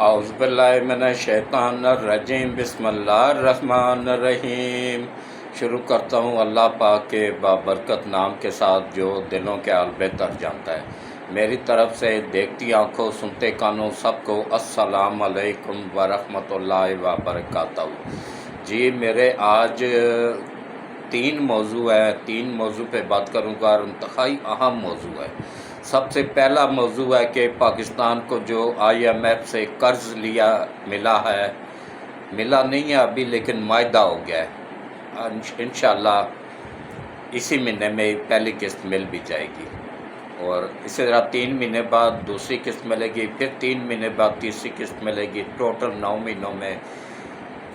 اعوذ باللہ من الشیطان الرجیم، بسم اللہ الرحمن الرحیم۔ شروع کرتا ہوں اللہ پاک کے بابرکت نام کے ساتھ جو دلوں کے حال بہتر جانتا ہے۔ میری طرف سے دیکھتی آنکھوں سنتے کانوں سب کو السلام علیکم ورحمۃ اللہ وبرکاتہ۔ جی میرے آج تین موضوع پہ بات کروں گا اور انتہائی اہم موضوع ہے۔ سب سے پہلا موضوع ہے کہ پاکستان کو جو IMF سے قرض ملا نہیں ہے ابھی، لیکن معاہدہ ہو گیا ہے۔ انشاءاللہ اسی مہینے میں پہلی قسط مل بھی جائے گی، اور اسی طرح 3 مہینے بعد دوسری قسط ملے گی، پھر 3 مہینے بعد تیسری قسط ملے گی، ٹوٹل 9 مہینوں میں۔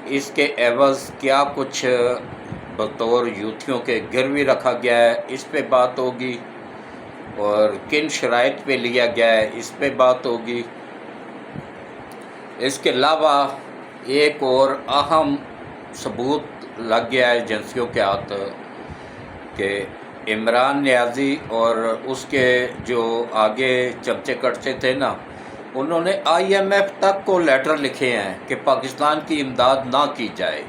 اس کے عوض کیا کچھ بطور یوتھیوں کے گروی رکھا گیا ہے، اس پہ بات ہوگی، اور کن شرائط پہ لیا گیا ہے اس پہ بات ہوگی۔ اس کے علاوہ ایک اور اہم ثبوت لگ گیا ہے ایجنسیوں کے ہاتھ کہ عمران نیازی اور اس کے جو آگے چمچے کٹچے تھے نا، انہوں نے IMF تک کو لیٹر لکھے ہیں کہ پاکستان کی امداد نہ کی جائے۔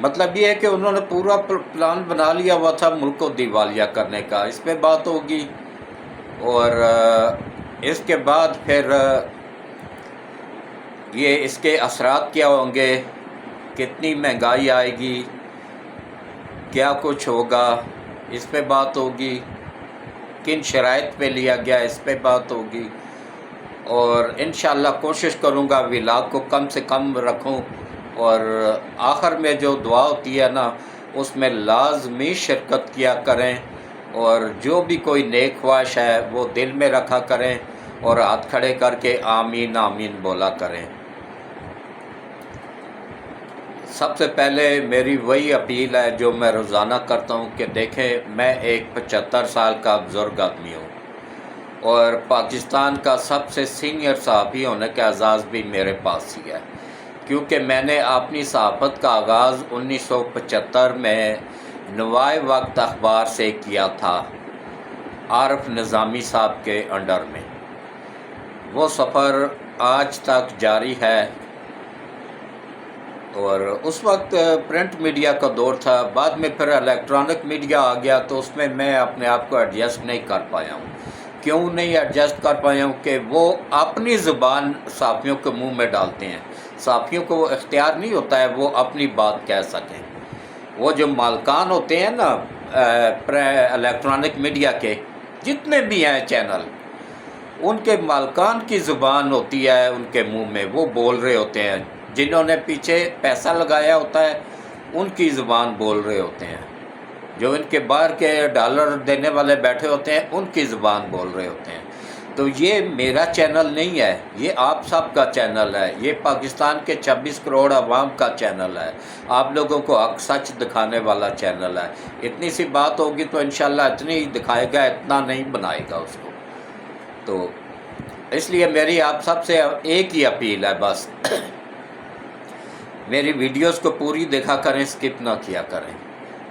مطلب یہ ہے کہ انہوں نے پورا پلان بنا لیا ہوا تھا ملک کو دیوالیہ کرنے کا، اس پہ بات ہوگی۔ اور اس کے بعد پھر یہ اس کے اثرات کیا ہوں گے، کتنی مہنگائی آئے گی، کیا کچھ ہوگا، اس پہ بات ہوگی۔ کن شرائط پہ لیا گیا اس پہ بات ہوگی، اور انشاءاللہ کوشش کروں گا ولاگ کو کم سے کم رکھوں، اور آخر میں جو دعا ہوتی ہے نا اس میں لازمی شرکت کیا کریں، اور جو بھی کوئی نیک خواہش ہے وہ دل میں رکھا کریں اور ہاتھ کھڑے کر کے آمین آمین بولا کریں۔ سب سے پہلے میری وہی اپیل ہے جو میں روزانہ کرتا ہوں کہ دیکھیں، میں ایک 75 سال کا بزرگ آدمی ہوں، اور پاکستان کا سب سے سینئر صحافی ہونے کا اعزاز بھی میرے پاس ہی ہے، کیونکہ میں نے اپنی صحافت کا آغاز 1975 میں نوائے وقت اخبار سے کیا تھا، عارف نظامی صاحب کے انڈر میں۔ وہ سفر آج تک جاری ہے، اور اس وقت پرنٹ میڈیا کا دور تھا، بعد میں پھر الیکٹرانک میڈیا آ گیا، تو اس میں اپنے آپ کو ایڈجسٹ نہیں کر پایا ہوں۔ کیوں نہیں ایڈجسٹ کر پایا ہوں؟ کہ وہ اپنی زبان صحافیوں کے منہ میں ڈالتے ہیں، صحافیوں کو اختیار نہیں ہوتا ہے وہ اپنی بات کہہ سکیں۔ وہ جو مالکان ہوتے ہیں نا الیکٹرانک میڈیا کے، جتنے بھی ہیں چینل، ان کے مالکان کی زبان ہوتی ہے ان کے منہ میں، وہ بول رہے ہوتے ہیں، جنہوں نے پیچھے پیسہ لگایا ہوتا ہے ان کی زبان بول رہے ہوتے ہیں، جو ان کے باہر کے ڈالر دینے والے بیٹھے ہوتے ہیں ان کی زبان بول رہے ہوتے ہیں۔ تو یہ میرا چینل نہیں ہے، یہ آپ سب کا چینل ہے، یہ پاکستان کے 26 کروڑ عوام کا چینل ہے، آپ لوگوں کو حق سچ دکھانے والا چینل ہے۔ اتنی سی بات ہوگی تو انشاءاللہ اتنی ہی دکھائے گا، اتنا نہیں بنائے گا اس کو۔ تو اس لیے میری آپ سب سے ایک ہی اپیل ہے بس، میری ویڈیوز کو پوری دیکھا کریں، سکپ نہ کیا کریں،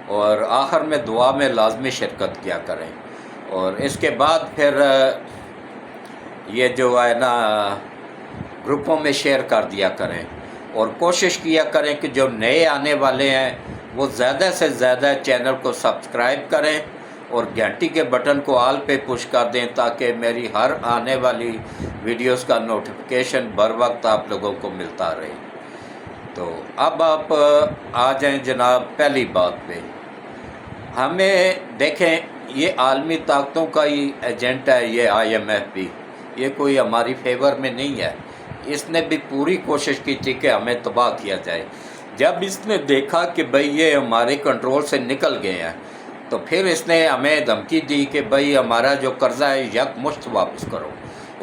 اور آخر میں دعا میں لازمی شرکت کیا کریں، اور اس کے بعد پھر یہ جو ہے نا گروپوں میں شیئر کر دیا کریں، اور کوشش کیا کریں کہ جو نئے آنے والے ہیں وہ زیادہ سے زیادہ چینل کو سبسکرائب کریں، اور گھنٹی کے بٹن کو آل پہ پش کر دیں تاکہ میری ہر آنے والی ویڈیوز کا نوٹیفیکیشن بر وقت آپ لوگوں کو ملتا رہے۔ تو اب آپ آ جائیں جناب پہلی بات پہ۔ ہمیں دیکھیں، یہ عالمی طاقتوں کا ہی ایجنٹ ہے یہ IMF بھی، یہ کوئی ہماری فیور میں نہیں ہے۔ اس نے بھی پوری کوشش کی تھی کہ ہمیں تباہ کیا جائے۔ جب اس نے دیکھا کہ بھئی یہ ہمارے کنٹرول سے نکل گئے ہیں، تو پھر اس نے ہمیں دھمکی دی کہ بھئی ہمارا جو قرضہ ہے یکمشت واپس کرو۔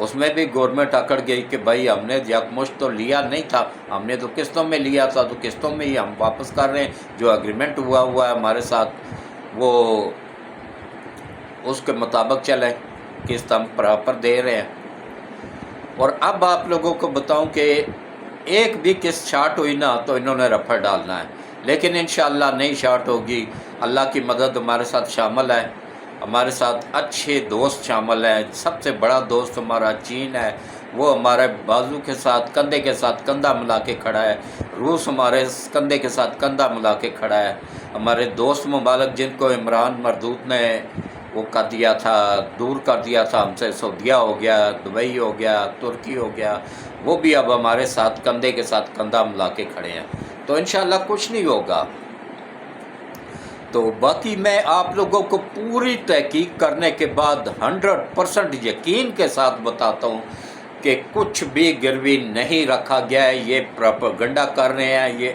اس میں بھی گورنمنٹ اکڑ گئی کہ بھئی ہم نے یکمشت تو لیا نہیں تھا، ہم نے تو قسطوں میں لیا تھا، تو قسطوں میں ہی ہم واپس کر رہے ہیں، جو اگریمنٹ ہوا ہے ہمارے ساتھ وہ اس کے مطابق چلیں، قسط ہم پراپر دے رہے ہیں۔ اور اب آپ لوگوں کو بتاؤں کہ ایک بھی قسط شارٹ ہوئی نا تو انہوں نے رفع ڈالنا ہے، لیکن انشاءاللہ نہیں شارٹ ہوگی۔ اللہ کی مدد ہمارے ساتھ شامل ہے، ہمارے ساتھ اچھے دوست شامل ہیں۔ سب سے بڑا دوست ہمارا چین ہے، وہ ہمارے بازو کے ساتھ کندھے کے ساتھ کندھا ملا کے کھڑا ہے، روس ہمارے کندھے کے ساتھ کندھا ملا کے کھڑا ہے، ہمارے دوست ممالک جن کو عمران مردود نے وہ کر دیا تھا، دور کر دیا تھا ہم سے، سعودیہ ہو گیا، دبئی ہو گیا، ترکی ہو گیا، وہ بھی اب ہمارے ساتھ کندھے کے ساتھ کندھا ملا کے کھڑے ہیں، تو انشاءاللہ کچھ نہیں ہوگا۔ تو باقی میں آپ لوگوں کو پوری تحقیق کرنے کے بعد 100% یقین کے ساتھ بتاتا ہوں کہ کچھ بھی گروی نہیں رکھا گیا ہے، یہ پروپیگنڈا کر رہے ہیں، یہ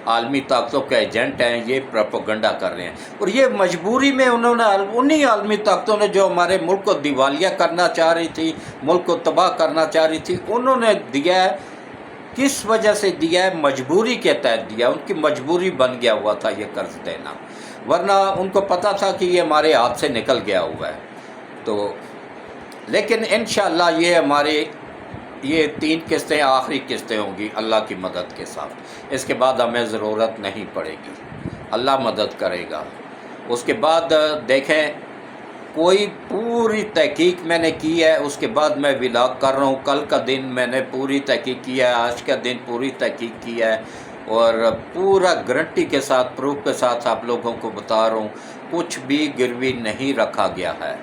عالمی طاقتوں کے ایجنٹ ہیں، یہ پروپیگنڈا کر رہے ہیں، اور یہ مجبوری میں انہی عالمی طاقتوں نے جو ہمارے ملک کو دیوالیہ کرنا چاہ رہی تھی، ملک کو تباہ کرنا چاہ رہی تھی، انہوں نے دیا ہے۔ کس وجہ سے دیا ہے؟ مجبوری کے تحت دیا، ان کی مجبوری بن گیا ہوا تھا یہ قرض دینا، ورنہ ان کو پتہ تھا کہ یہ ہمارے ہاتھ سے نکل گیا ہوا ہے۔ تو لیکن انشاءاللہ یہ 3 قسطیں آخری قسطیں ہوں گی اللہ کی مدد کے ساتھ، اس کے بعد ہمیں ضرورت نہیں پڑے گی، اللہ مدد کرے گا۔ اس کے بعد دیکھیں، کوئی پوری تحقیق میں نے کی ہے، اس کے بعد میں ولاگ کر رہا ہوں، کل کا دن میں نے پوری تحقیق کی ہے، آج کا دن پوری تحقیق کی ہے، اور پورا گارنٹی کے ساتھ، پروف کے ساتھ آپ لوگوں کو بتا رہا ہوں، کچھ بھی گروی نہیں رکھا گیا ہے،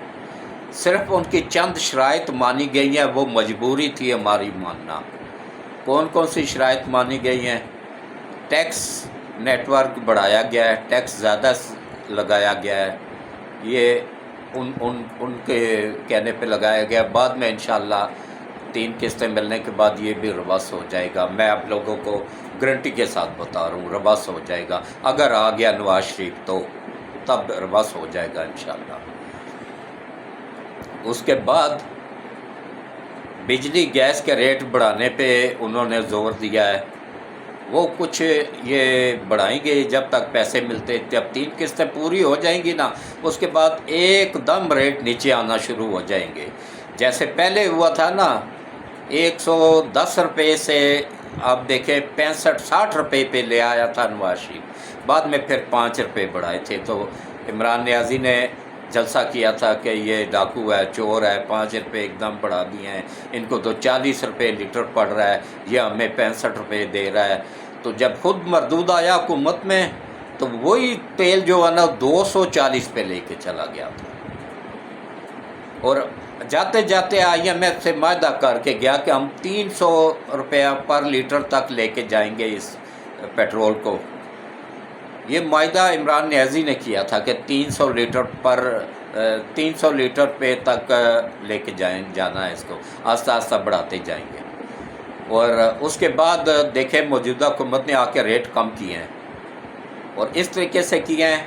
صرف ان کی چند شرائط مانی گئی ہیں، وہ مجبوری تھی ہماری ماننا۔ کون کون سی شرائط مانی گئی ہیں؟ ٹیکس نیٹ ورک بڑھایا گیا ہے، ٹیکس زیادہ لگایا گیا ہے، یہ ان کے کہنے پہ لگایا گیا، بعد میں انشاءاللہ 3 قسطیں ملنے کے بعد یہ بھی ریورس ہو جائے گا، میں آپ لوگوں کو گارنٹی کے ساتھ بتا رہا ہوں، ریورس ہو جائے گا، اگر آ گیا نواز شریف تو تب ریورس ہو جائے گا انشاءاللہ۔ اس کے بعد بجلی گیس کے ریٹ بڑھانے پہ انہوں نے زور دیا ہے، وہ کچھ یہ بڑھائیں گے جب تک پیسے ملتے، جب 3 قسطیں پوری ہو جائیں گی نا، اس کے بعد ایک دم ریٹ نیچے آنا شروع ہو جائیں گے، جیسے پہلے ہوا تھا نا، 110 روپے سے آپ دیکھیں 65-60 روپے پہ لے آیا تھا نواز شریف، بعد میں پھر 5 روپے بڑھائے تھے، تو عمران نیازی نے جلسہ کیا تھا کہ یہ ڈاکو ہے، چور ہے، 5 روپے ایک دم بڑھا دیے ہیں، ان کو تو 40 روپے لیٹر پڑ رہا ہے، یہ ہمیں 65 روپے دے رہا ہے۔ تو جب خود مردود آیا حکومت میں تو وہی تیل جو ہے نا 240 پہ لے کے چلا گیا تھا، اور جاتے جاتے IMF سے معاہدہ کر کے گیا کہ ہم 300 روپیہ پر لیٹر تک لے کے جائیں گے اس پیٹرول کو۔ یہ معاہدہ عمران نیازی نے کیا تھا کہ 300 لیٹر پہ تک لے کے جانا ہے، اس کو آہستہ آہستہ بڑھاتے جائیں گے، اور اس کے بعد دیکھیں موجودہ حکومت نے آ کے ریٹ کم کیے ہیں، اور اس طریقے سے کیے ہیں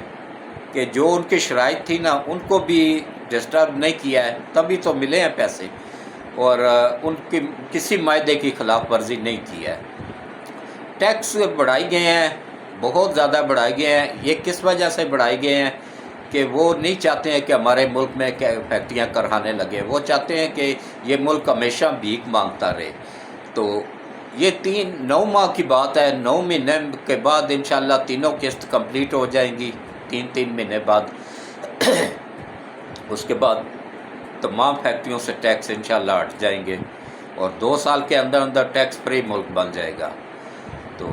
کہ جو ان کی شرائط تھی نا ان کو بھی ڈسٹرب نہیں کیا ہے، تبھی تو ملے ہیں پیسے، اور ان کی کسی معاہدے کی خلاف ورزی نہیں کی ہے۔ ٹیکس بڑھائی گئے ہیں، بہت زیادہ بڑھائے گئے ہیں، یہ کس وجہ سے بڑھائے گئے ہیں کہ وہ نہیں چاہتے ہیں کہ ہمارے ملک میں فیکٹریاں کرانے لگے، وہ چاہتے ہیں کہ یہ ملک ہمیشہ بھیک مانگتا رہے۔ تو یہ 9 ماہ کی بات ہے، 9 مہینے کے بعد انشاءاللہ تینوں قسط کمپلیٹ ہو جائیں گی، 3 مہینے بعد، اس کے بعد تمام فیکٹریوں سے ٹیکس انشاءاللہ ہٹ جائیں گے، اور 2 سال کے اندر اندر ٹیکس فری ملک بن جائے گا۔ تو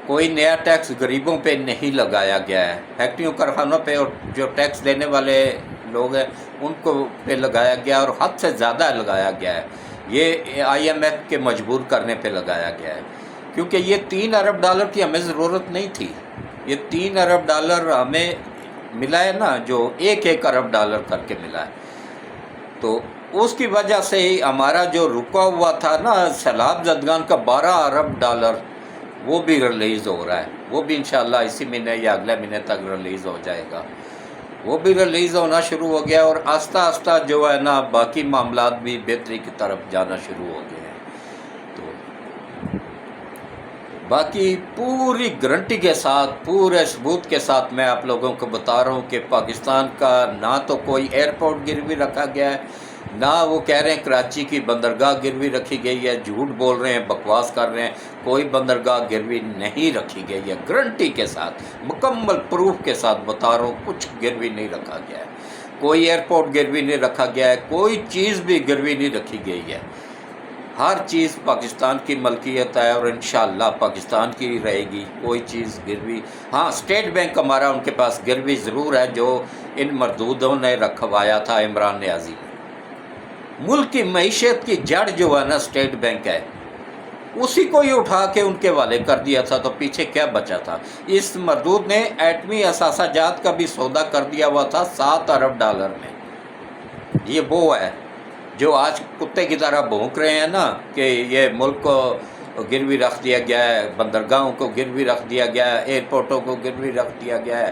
کوئی نیا ٹیکس غریبوں پہ نہیں لگایا گیا ہے، فیکٹریوں کارخانوں پہ اور جو ٹیکس دینے والے لوگ ہیں ان کو پہ لگایا گیا، اور حد سے زیادہ لگایا گیا ہے، یہ IMF کے مجبور کرنے پہ لگایا گیا ہے، کیونکہ یہ 3 ارب ڈالر کی ہمیں ضرورت نہیں تھی، یہ 3 ارب ڈالر ہمیں ملا ہے نا، جو 1 ارب ڈالر کر کے ملا ہے، تو اس کی وجہ سے ہی ہمارا جو رکا ہوا تھا نا سیلاب زدگان کا 12 ارب ڈالر، وہ بھی ریلیز ہو رہا ہے، وہ بھی انشاءاللہ اسی مہینے یا اگلے مہینے تک ریلیز ہو جائے گا، وہ بھی ریلیز ہونا شروع ہو گیا، اور آہستہ آہستہ جو ہے نا باقی معاملات بھی بہتری کی طرف جانا شروع ہو گئے ہیں۔ تو باقی پوری گارنٹی کے ساتھ، پورے ثبوت کے ساتھ میں آپ لوگوں کو بتا رہا ہوں کہ پاکستان کا نہ تو کوئی ایئرپورٹ گروی رکھا گیا ہے، نہ وہ کہہ رہے ہیں کراچی کی بندرگاہ گروی رکھی گئی ہے، جھوٹ بول رہے ہیں، بکواس کر رہے ہیں، کوئی بندرگاہ گروی نہیں رکھی گئی ہے، گارنٹی کے ساتھ مکمل پروف کے ساتھ بتا رہا ہوں، کچھ گروی نہیں رکھا گیا ہے، کوئی ایئرپورٹ گروی نہیں رکھا گیا ہے، کوئی چیز بھی گروی نہیں رکھی گئی ہے، ہر چیز پاکستان کی ملکیت ہے اور انشاءاللہ پاکستان کی رہے گی، کوئی چیز گروی، ہاں اسٹیٹ بینک ہمارا ان کے پاس گروی ضرور ہے جو ان مردودوں نے رکھوایا تھا عمران نیازی نے۔ ملک کی معیشت کی جڑ جو ہے نا اسٹیٹ بینک ہے، اسی کو ہی اٹھا کے ان کے حوالے کر دیا تھا تو پیچھے کیا بچا تھا؟ اس مردود نے ایٹمی اثاثہ جات کا بھی سودا کر دیا ہوا تھا $7 ارب میں۔ یہ وہ ہے جو آج کتے کی طرح بھونک رہے ہیں نا کہ یہ ملک کو گروی رکھ دیا گیا ہے، بندرگاہوں کو گروی رکھ دیا گیا ہے، ایئرپورٹوں کو گروی رکھ دیا گیا ہے،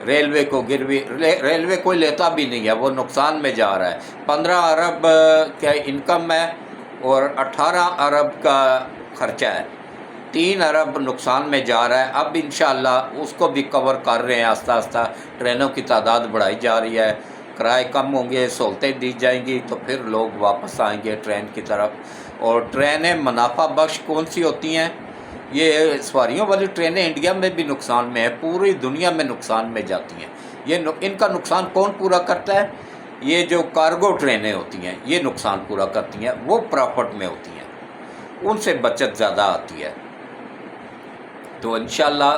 ریلوے کو گروی، ریلوے کوئی لیتا بھی نہیں ہے، وہ نقصان میں جا رہا ہے۔ 15 ارب کا انکم ہے اور 18 ارب کا خرچہ ہے، 3 ارب نقصان میں جا رہا ہے۔ اب انشاءاللہ اس کو بھی کور کر رہے ہیں، آہستہ آہستہ ٹرینوں کی تعداد بڑھائی جا رہی ہے، کرائے کم ہوں گے، سہولتیں دی جائیں گی تو پھر لوگ واپس آئیں گے ٹرین کی طرف۔ اور ٹرینیں منافع بخش کون سی ہوتی ہیں؟ یہ سواریوں والی ٹرینیں انڈیا میں بھی نقصان میں ہیں، پوری دنیا میں نقصان میں جاتی ہیں۔ ان کا نقصان کون پورا کرتا ہے؟ یہ جو کارگو ٹرینیں ہوتی ہیں یہ نقصان پورا کرتی ہیں، وہ پرافٹ میں ہوتی ہیں، ان سے بچت زیادہ آتی ہے۔ تو انشاءاللہ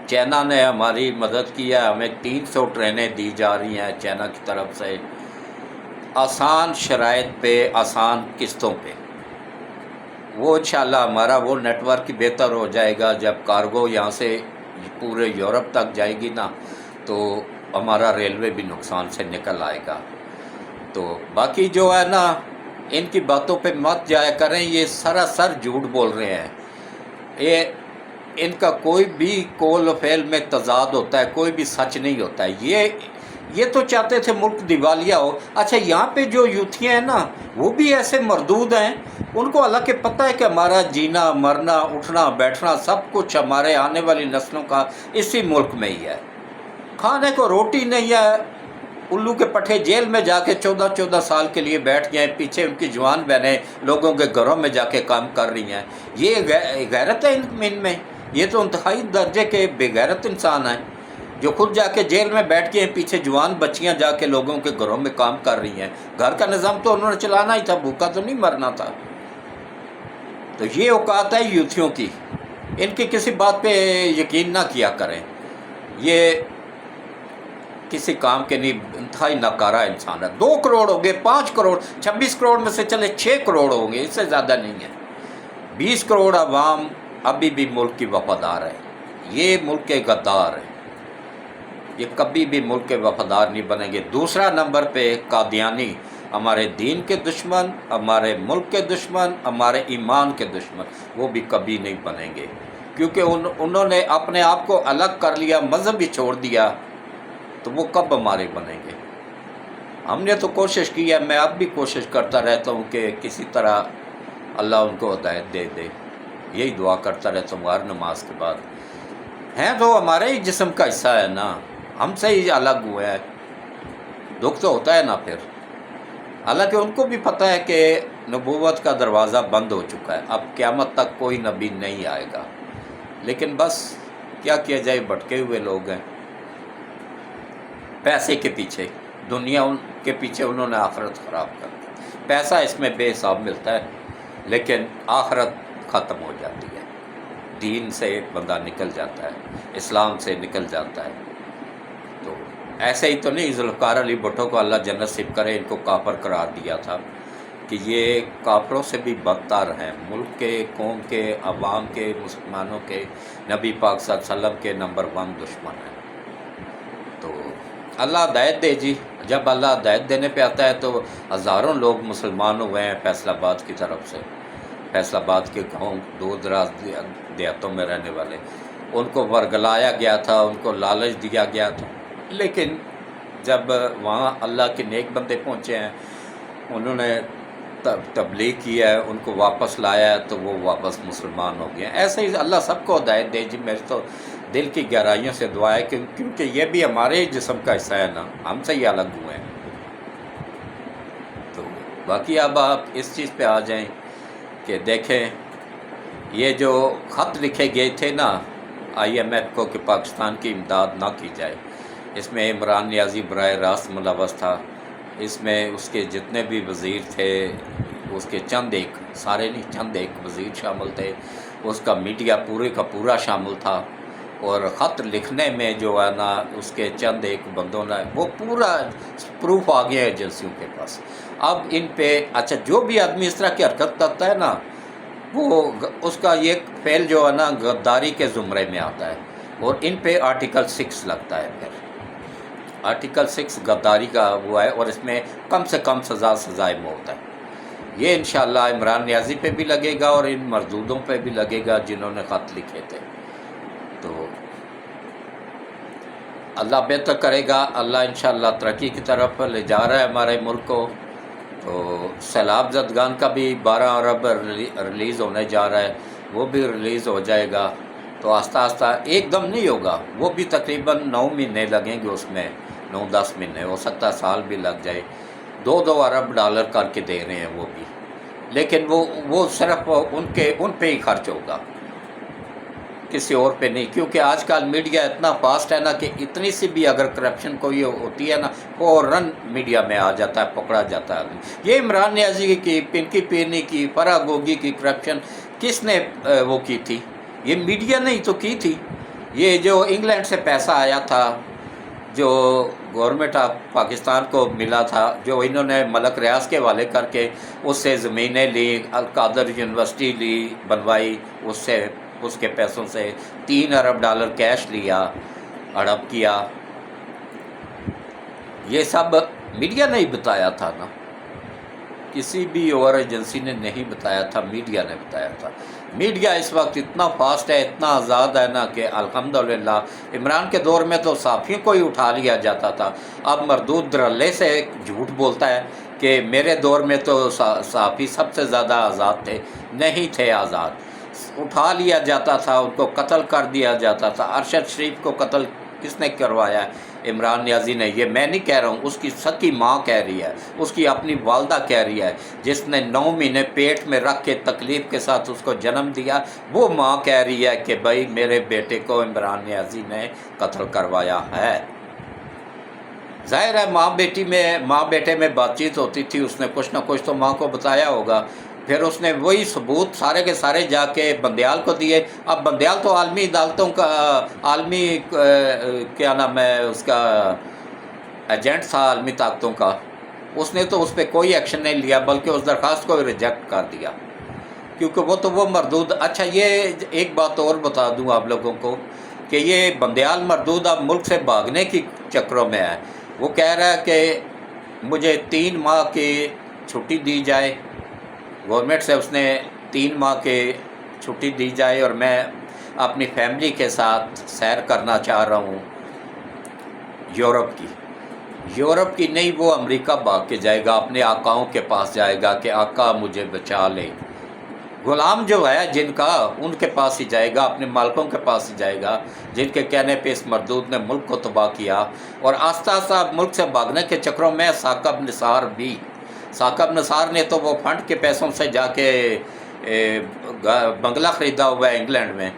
چائنا نے ہماری مدد کی ہے، ہمیں 300 ٹرینیں دی جا رہی ہیں چائنا کی طرف سے، آسان شرائط پہ، آسان قسطوں پہ۔ وہ انشاءاللہ ہمارا وہ نیٹ ورک بہتر ہو جائے گا، جب کارگو یہاں سے پورے یورپ تک جائے گی نا تو ہمارا ریلوے بھی نقصان سے نکل آئے گا۔ تو باقی جو ہے نا ان کی باتوں پہ مت جایا کریں، یہ سراسر جھوٹ بول رہے ہیں۔ یہ ان کا کوئی بھی قول و فعل میں تضاد ہوتا ہے، کوئی بھی سچ نہیں ہوتا ہے۔ یہ تو چاہتے تھے ملک دیوالیہ ہو۔ اچھا یہاں پہ جو یوتھیاں ہیں نا وہ بھی ایسے مردود ہیں، ان کو اللہ کے پتہ ہے کہ ہمارا جینا مرنا اٹھنا بیٹھنا سب کچھ ہمارے آنے والی نسلوں کا اسی ملک میں ہی ہے۔ کھانے کو روٹی نہیں ہے، الو کے پٹھے جیل میں جا کے 14 سال کے لیے بیٹھ گئے ہیں، پیچھے ان کی جوان بہنیں لوگوں کے گھروں میں جا کے کام کر رہی ہیں۔ یہ غیرت ہے ان میں؟ یہ تو انتہائی درجے کے بے غیرت انسان ہیں جو خود جا کے جیل میں بیٹھ کے پیچھے جوان بچیاں جا کے لوگوں کے گھروں میں کام کر رہی ہیں۔ گھر کا نظام تو انہوں نے چلانا ہی تھا، بھوکا تو نہیں مرنا تھا۔ تو یہ اوقات ہے یوتھیوں کی، ان کی کسی بات پہ یقین نہ کیا کریں، یہ کسی کام کے نہیں، انتہائی ناکارہ انسان ہے۔ 2 کروڑ ہو گئے، 5 کروڑ، 26 کروڑ میں سے چلے 6 کروڑ ہوں گے، اس سے زیادہ نہیں ہے۔ 20 کروڑ عوام ابھی بھی ملک کی وفادار ہے، یہ ملک کے غدار ہیں، یہ کبھی بھی ملک کے وفادار نہیں بنیں گے۔ دوسرا نمبر پہ قادیانی، ہمارے دین کے دشمن، ہمارے ملک کے دشمن، ہمارے ایمان کے دشمن، وہ بھی کبھی نہیں بنیں گے، کیونکہ انہوں نے اپنے آپ کو الگ کر لیا، مذہب ہی چھوڑ دیا، تو وہ کب ہمارے بنیں گے؟ ہم نے تو کوشش کی ہے، میں اب بھی کوشش کرتا رہتا ہوں کہ کسی طرح اللہ ان کو ہدایت دے دے، یہی دعا کرتا رہتا ہوں ہر نماز کے بعد۔ ہیں تو ہمارے ہی جسم کا حصہ ہے نا، ہم سے ہی الگ ہوئے ہیں، دکھ تو ہوتا ہے نا پھر۔ حالانکہ ان کو بھی پتہ ہے کہ نبوت کا دروازہ بند ہو چکا ہے، اب قیامت تک کوئی نبی نہیں آئے گا، لیکن بس کیا کیا جائے، بھٹکے ہوئے لوگ ہیں، پیسے کے پیچھے، دنیا ان کے پیچھے انہوں نے آخرت خراب کر دی۔ پیسہ اس میں بے حساب ملتا ہے لیکن آخرت ختم ہو جاتی ہے، دین سے بندہ نکل جاتا ہے، اسلام سے نکل جاتا ہے۔ تو ایسے ہی تو نہیں ذوالفقار علی بھٹو کو اللہ جنت نصیب کرے، ان کو کافر قرار دیا تھا کہ یہ کافروں سے بھی بدتر ہیں، ملک کے، قوم کے، عوام کے، مسلمانوں کے، نبی پاک صلی اللہ علیہ وسلم کے نمبر 1 دشمن ہیں۔ تو اللہ ہدایت دے جی، جب اللہ ہدایت دینے پہ آتا ہے تو ہزاروں لوگ مسلمان ہوئے ہیں فیصل آباد کی طرف سے، فیصل آباد کے گاؤں دور دراز دیہاتوں میں رہنے والے، ان کو ورگلایا گیا تھا، ان کو لالچ دیا گیا تھا، لیکن جب وہاں اللہ کے نیک بندے پہنچے ہیں، انہوں نے تبلیغ کی ہے، ان کو واپس لایا ہے تو وہ واپس مسلمان ہو گئے ہیں۔ ایسے ہی اللہ سب کو ہدایت دے جی، میرے تو دل کی گہرائیوں سے دعا ہے کیونکہ یہ بھی ہمارے ہی جسم کا حصہ ہے نا، ہم سے ہی الگ ہوئے ہیں۔ تو باقی اب آپ اس چیز پہ آ جائیں کہ دیکھیں یہ جو خط لکھے گئے تھے نا IMF کو کہ پاکستان کی امداد نہ کی جائے، اس میں عمران نیازی براہ راست ملوث تھا، اس میں اس کے جتنے بھی وزیر تھے اس کے چند ایک، سارے نہیں، چند ایک وزیر شامل تھے، اس کا میڈیا پورے کا پورا شامل تھا، اور خط لکھنے میں جو ہے نا اس کے چند ایک بندوں نے وہ پورا پروف آ گیا ایجنسیوں کے پاس۔ اب ان پہ اچھا جو بھی آدمی اس طرح کی حرکت کرتا ہے نا، وہ اس کا یہ فعل جو ہے نا غداری کے زمرے میں آتا ہے، اور ان پہ آرٹیکل 6 لگتا ہے۔ پھر آرٹیکل 6 غداری کا ہوا ہے، اور اس میں کم سے کم سزائے موت ہے۔ یہ انشاءاللہ عمران نیازی پہ بھی لگے گا اور ان مردودوں پہ بھی لگے گا جنہوں نے خط لکھے تھے۔ تو اللہ بہتر کرے گا، اللہ انشاءاللہ ترقی کی طرف لے جا رہا ہے ہمارے ملک کو۔ تو سیلاب زدگان کا بھی 12 ارب ریلیز ہونے جا رہا ہے، وہ بھی ریلیز ہو جائے گا۔ تو آہستہ آہستہ ایک دم نہیں ہوگا، وہ بھی تقریباً 9 مہینے لگیں گے، اس میں 9-10 مہینے، ہو سکتا ہے سال بھی لگ جائے۔ 2 ارب ڈالر کر کے دے رہے ہیں وہ بھی، لیکن وہ صرف ان پہ ہی خرچ ہوگا، کسی اور پہ نہیں، کیونکہ آج کل میڈیا اتنا فاسٹ ہے نا کہ اتنی سی بھی اگر کرپشن کوئی ہوتی ہے نا، فوراً میڈیا میں آ جاتا ہے، پکڑا جاتا ہے آدمی۔ یہ عمران نیازی کی، پنکی پیرنی کی، فرح گوگی کی کرپشن کس نے وہ کی تھی؟ یہ میڈیا نے ہی تو کی تھی۔ یہ جو انگلینڈ سے پیسہ آیا تھا، جو گورنمنٹ آف پاکستان کو ملا تھا، جو انہوں نے ملک ریاض کے حوالے کر کے اس سے زمینیں لی، القادر یونیورسٹی لی، بنوائی، اس کے پیسوں سے 3 ارب ڈالر کیش لیا، ہڑپ کیا، یہ سب میڈیا نے ہی بتایا تھا نا، کسی بھی اور ایجنسی نے نہیں بتایا تھا، میڈیا نے بتایا تھا۔ میڈیا اس وقت اتنا فاسٹ ہے، اتنا آزاد ہے نا کہ الحمدللہ عمران کے دور میں تو صحافیوں کو ہی اٹھا لیا جاتا تھا، اب مردود درلے سے جھوٹ بولتا ہے کہ میرے دور میں تو صحافی سب سے زیادہ آزاد تھے، نہیں تھے آزاد، اٹھا لیا جاتا تھا، ان کو قتل کر دیا جاتا تھا۔ ارشد شریف کو قتل کس نے کروایا ہے؟ عمران نیازی نے۔ یہ میں نہیں کہہ رہا ہوں، اس کی سکی ماں کہہ رہی ہے، اس کی اپنی والدہ کہہ رہی ہے، جس نے 9 مہینے پیٹ میں رکھ کے تکلیف کے ساتھ اس کو جنم دیا، وہ ماں کہہ رہی ہے کہ بھائی میرے بیٹے کو عمران نیازی نے قتل کروایا ہے۔ ظاہر ہے ماں بیٹے میں بات چیت ہوتی تھی، اس نے کچھ نہ کچھ تو ماں کو بتایا ہوگا، پھر اس نے وہی ثبوت سارے کے سارے جا کے بندیال کو دیے۔ اب بندیال تو عالمی عدالتوں کا، عالمی کیا نام ہے اس کا، ایجنٹ تھا عالمی طاقتوں کا، اس نے تو اس پہ کوئی ایکشن نہیں لیا، بلکہ اس درخواست کو ریجیکٹ کر دیا، کیونکہ وہ مردود۔ اچھا یہ ایک بات اور بتا دوں آپ لوگوں کو کہ یہ بندیال مردود اب ملک سے بھاگنے کی چکروں میں ہے۔ وہ کہہ رہا ہے کہ مجھے 3 ماہ کی چھٹی دی جائے، گورنمنٹ سے اس نے 3 ماہ کی چھٹی دی جائے، اور میں اپنی فیملی کے ساتھ سیر کرنا چاہ رہا ہوں یورپ کی نہیں، وہ امریکہ بھاگ کے جائے گا، اپنے آقاؤں کے پاس جائے گا کہ آقا مجھے بچا لے۔ غلام جو ہے جن کا، ان کے پاس ہی جائے گا، اپنے مالکوں کے پاس ہی جائے گا، جن کے کہنے پہ اس مردود نے ملک کو تباہ کیا۔ اور آہستہ آہستہ ملک سے بھاگنے کے چکروں میں ثاقب نثار نے تو وہ فنڈ کے پیسوں سے جا کے بنگلہ خریدا ہوا ہے انگلینڈ میں،